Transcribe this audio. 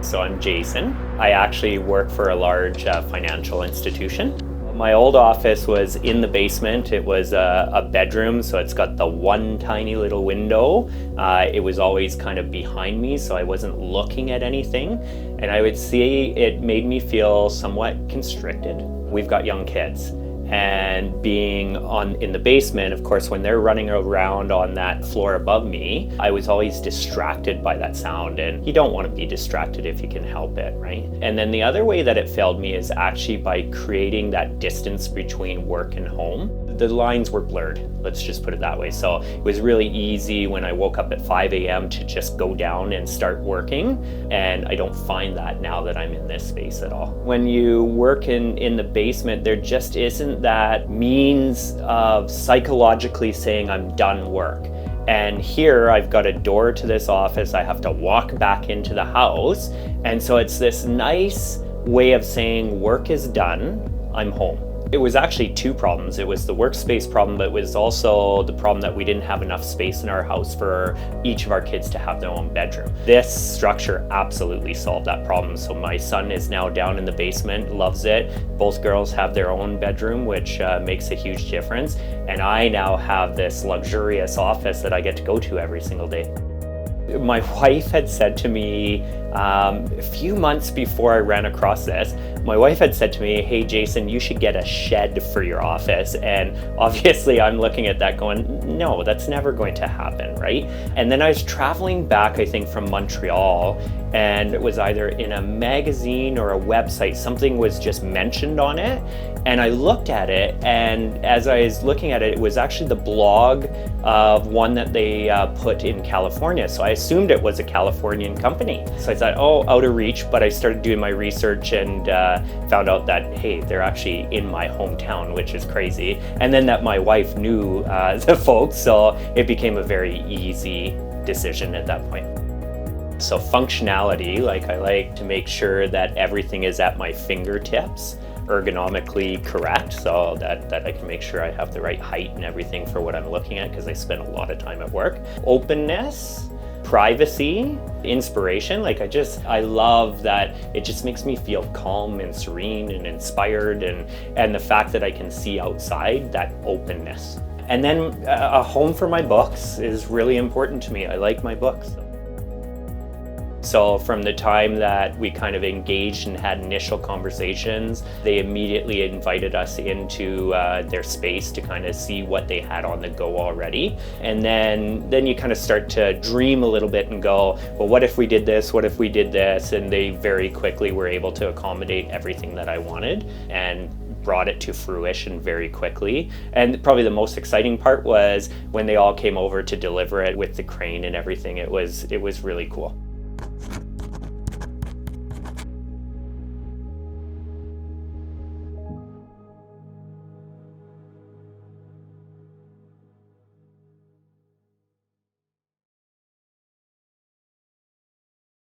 So I'm Jason. I actually work for a large financial institution. My old office was in the basement. It was a bedroom, so it's got the one tiny little window. It was always kind of behind me, so I wasn't looking at anything. And I would see it made me feel somewhat constricted. We've got young kids. And being in the basement, of course, when they're running around on that floor above me, I was always distracted by that sound. And you don't want to be distracted if you can help it, right? And then the other way that it failed me is actually by creating that distance between work and home. The lines were blurred, let's just put it that way. So it was really easy when I woke up at 5 a.m. to just go down and start working. And I don't find that now that I'm in this space at all. When you work in the basement, there just isn't that means of psychologically saying I'm done work. And here I've got a door to this office. I have to walk back into the house. And so it's this nice way of saying work is done, I'm home. It was actually two problems. It was the workspace problem, but it was also the problem that we didn't have enough space in our house for each of our kids to have their own bedroom. This structure absolutely solved that problem. So my son is now down in the basement, loves it. Both girls have their own bedroom, which makes a huge difference. And I now have this luxurious office that I get to go to every single day. My wife had said to me a few months before I ran across this, my wife had said to me, hey Jason, you should get a shed for your office. And obviously I'm looking at that going, no, that's never going to happen, right? And then I was traveling back, I think from Montreal, and it was either in a magazine or a website, something was just mentioned on it. And I looked at it, and as I was looking at it, it was actually the blog of one that they put in California. So I assumed it was a Californian company. So I thought, oh, out of reach, but I started doing my research and found out that, hey, they're actually in my hometown, which is crazy. And then that my wife knew the folks, so it became a very easy decision at that point. So functionality, like I like to make sure that everything is at my fingertips, ergonomically correct, so that I can make sure I have the right height and everything for what I'm looking at, because I spend a lot of time at work. Openness, privacy, inspiration, I love that it just makes me feel calm and serene and inspired, and the fact that I can see outside, that openness. And then a home for my books is really important to me. I like my books. So from the time that we kind of engaged and had initial conversations, they immediately invited us into their space to kind of see what they had on the go already. And then you kind of start to dream a little bit and go, well, what if we did this? What if we did this? And they very quickly were able to accommodate everything that I wanted and brought it to fruition very quickly. And probably the most exciting part was when they all came over to deliver it with the crane and everything. It was really cool.